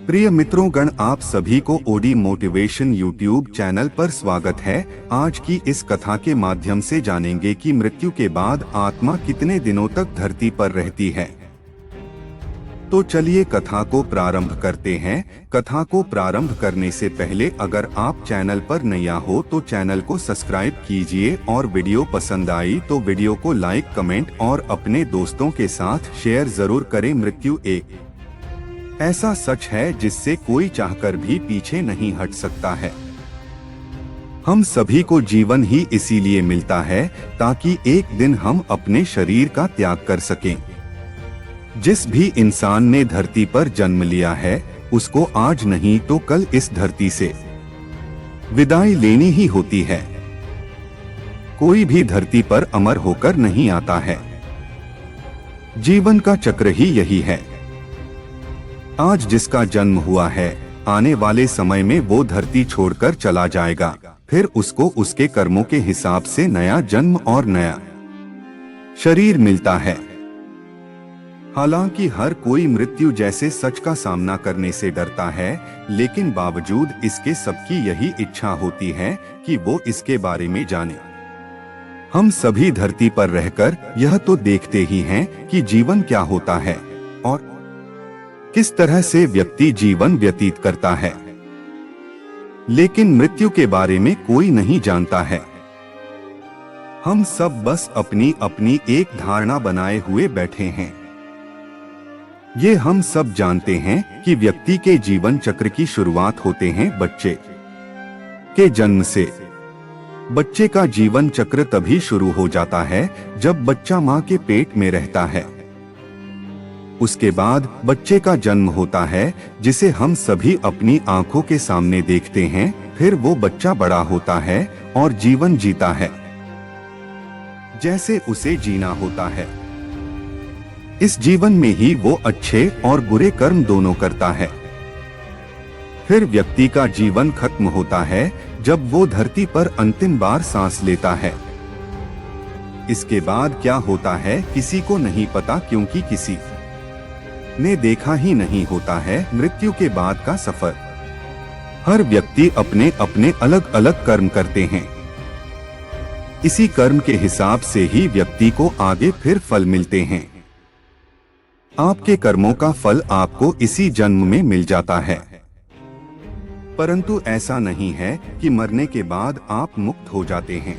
प्रिय मित्रों गण, आप सभी को ओडी मोटिवेशन यूट्यूब चैनल पर स्वागत है। आज की इस कथा के माध्यम से जानेंगे कि मृत्यु के बाद आत्मा कितने दिनों तक धरती पर रहती है। तो चलिए कथा को प्रारंभ करते हैं। कथा को प्रारंभ करने से पहले अगर आप चैनल पर नया हो तो चैनल को सब्सक्राइब कीजिए और वीडियो पसंद आई तो वीडियो को लाइक, कमेंट और अपने दोस्तों के साथ शेयर जरूर करें। मृत्यु एक ऐसा सच है जिससे कोई चाहकर भी पीछे नहीं हट सकता है। हम सभी को जीवन ही इसीलिए मिलता है ताकि एक दिन हम अपने शरीर का त्याग कर सकें। जिस भी इंसान ने धरती पर जन्म लिया है उसको आज नहीं तो कल इस धरती से विदाई लेनी ही होती है। कोई भी धरती पर अमर होकर नहीं आता है। जीवन का चक्र ही यही है। आज जिसका जन्म हुआ है आने वाले समय में वो धरती छोड़कर चला जाएगा, फिर उसको उसके कर्मों के हिसाब से नया जन्म और नया शरीर मिलता है। हालांकि हर कोई मृत्यु जैसे सच का सामना करने से डरता है, लेकिन बावजूद इसके सबकी यही इच्छा होती है कि वो इसके बारे में जाने। हम सभी धरती पर रहकर यह तो देखते ही हैं कि जीवन क्या होता है और किस तरह से व्यक्ति जीवन व्यतीत करता है, लेकिन मृत्यु के बारे में कोई नहीं जानता है। हम सब बस अपनी अपनी एक धारणा बनाए हुए बैठे हैं। ये हम सब जानते हैं कि व्यक्ति के जीवन चक्र की शुरुआत होते हैं बच्चे के जन्म से। बच्चे का जीवन चक्र तभी शुरू हो जाता है जब बच्चा मां के पेट में रहता है। उसके बाद बच्चे का जन्म होता है जिसे हम सभी अपनी आंखों के सामने देखते हैं। फिर वो बच्चा बड़ा होता है और जीवन जीता है जैसे उसे जीना होता है। इस जीवन में ही वो अच्छे और बुरे कर्म दोनों करता है। फिर व्यक्ति का जीवन खत्म होता है जब वो धरती पर अंतिम बार सांस लेता है। इसके बाद क्या होता है किसी को नहीं पता, क्योंकि किसी ने देखा ही नहीं होता है मृत्यु के बाद का सफर। हर व्यक्ति अपने अपने अलग अलग कर्म करते हैं। इसी कर्म के हिसाब से ही व्यक्ति को आगे फिर फल मिलते हैं। आपके कर्मों का फल आपको इसी जन्म में मिल जाता है। परंतु ऐसा नहीं है कि मरने के बाद आप मुक्त हो जाते हैं।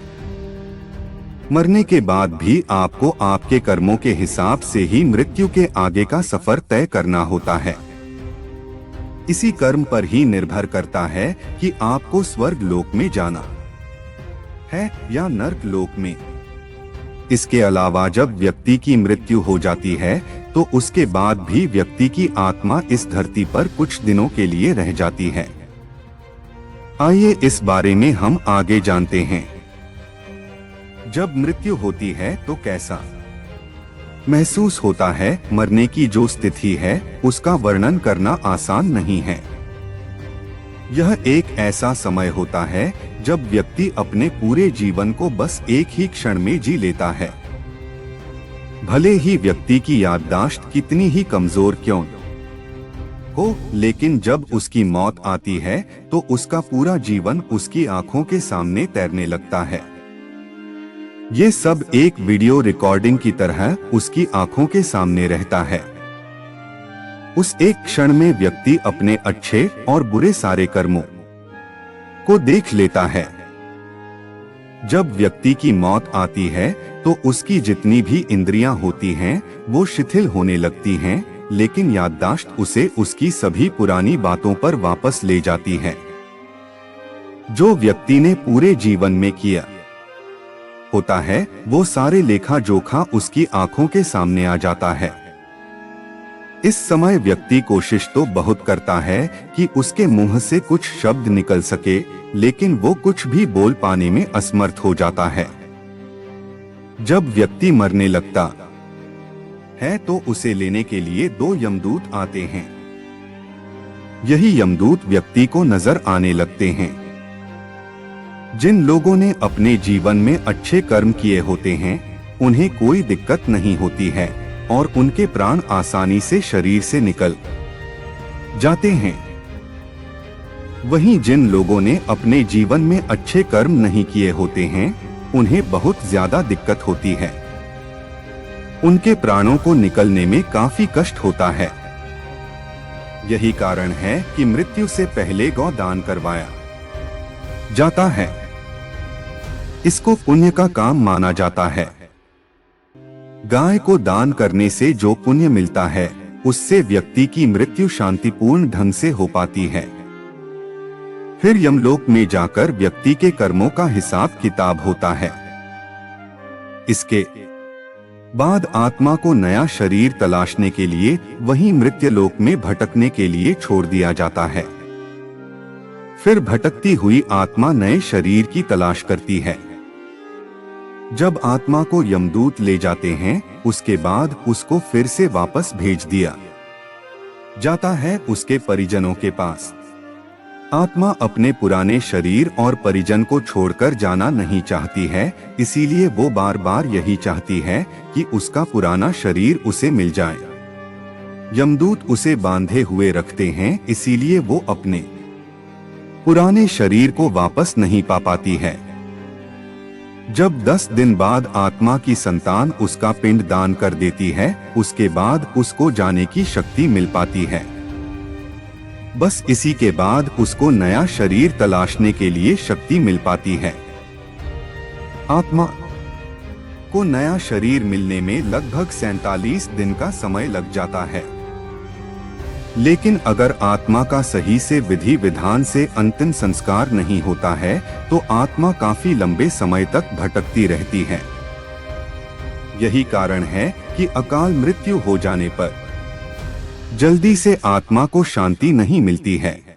मरने के बाद भी आपको आपके कर्मों के हिसाब से ही मृत्यु के आगे का सफर तय करना होता है। इसी कर्म पर ही निर्भर करता है कि आपको स्वर्ग लोक में जाना है या नर्क लोक में। इसके अलावा जब व्यक्ति की मृत्यु हो जाती है तो उसके बाद भी व्यक्ति की आत्मा इस धरती पर कुछ दिनों के लिए रह जाती है। आइए इस बारे में हम आगे जानते हैं। जब मृत्यु होती है तो कैसा महसूस होता है? मरने की जो स्थिति है उसका वर्णन करना आसान नहीं है। यह एक ऐसा समय होता है जब व्यक्ति अपने पूरे जीवन को बस एक ही क्षण में जी लेता है। भले ही व्यक्ति की याददाश्त कितनी ही कमजोर क्यों हो, लेकिन जब उसकी मौत आती है तो उसका पूरा जीवन उसकी आंखों के सामने तैरने लगता है। ये सब एक वीडियो रिकॉर्डिंग की तरह उसकी आंखों के सामने रहता है। उस एक क्षण में व्यक्ति अपने अच्छे और बुरे सारे कर्मों को देख लेता है। जब व्यक्ति की मौत आती है तो उसकी जितनी भी इंद्रियां होती हैं वो शिथिल होने लगती हैं, लेकिन याददाश्त उसे उसकी सभी पुरानी बातों पर वापस ले जाती है जो व्यक्ति ने पूरे जीवन में किया होता है। वो सारे लेखा जोखा उसकी आंखों के सामने आ जाता है। इस समय व्यक्ति कोशिश तो बहुत करता है कि उसके मुंह से कुछ शब्द निकल सके, लेकिन वो कुछ भी बोल पाने में असमर्थ हो जाता है। जब व्यक्ति मरने लगता है तो उसे लेने के लिए 2 यमदूत आते हैं। यही यमदूत व्यक्ति को नजर आने लगते हैं। जिन लोगों ने अपने जीवन में अच्छे कर्म किए होते हैं उन्हें कोई दिक्कत नहीं होती है और उनके प्राण आसानी से शरीर से निकल जाते हैं। वहीं जिन लोगों ने अपने जीवन में अच्छे कर्म नहीं किए होते हैं, उन्हें बहुत ज्यादा दिक्कत होती है। उनके प्राणों को निकलने में काफी कष्ट होता है। यही कारण है कि मृत्यु से पहले गौ दान करवाया जाता है। इसको पुण्य का काम माना जाता है। गाय को दान करने से जो पुण्य मिलता है, उससे व्यक्ति की मृत्यु शांतिपूर्ण ढंग से हो पाती है। फिर यमलोक में जाकर व्यक्ति के कर्मों का हिसाब किताब होता है। इसके बाद आत्मा को नया शरीर तलाशने के लिए वहीं मृत्युलोक में भटकने के लिए छोड़ दिया जाता है। फिर भटकती हुई आत्मा नए शरीर की तलाश करती है। जब आत्मा को यमदूत ले जाते हैं, उसके बाद उसको फिर से वापस भेज दिया जाता है उसके परिजनों के पास। आत्मा अपने पुराने शरीर और परिजन को छोड़कर जाना नहीं चाहती है, इसीलिए वो बार बार यही चाहती है कि उसका पुराना शरीर उसे मिल जाए। यमदूत उसे बांधे हुए रखते हैं, इसीलिए वो अपने पुराने शरीर को वापस नहीं पा पाती है। जब 10 दिन बाद आत्मा की संतान उसका पिंड दान कर देती है, उसके बाद उसको जाने की शक्ति मिल पाती है। बस इसी के बाद उसको नया शरीर तलाशने के लिए शक्ति मिल पाती है। आत्मा को नया शरीर मिलने में लगभग 47 दिन का समय लग जाता है। लेकिन अगर आत्मा का सही से विधि विधान से अंतिम संस्कार नहीं होता है, तो आत्मा काफी लंबे समय तक भटकती रहती है। यही कारण है कि अकाल मृत्यु हो जाने पर जल्दी से आत्मा को शांति नहीं मिलती है।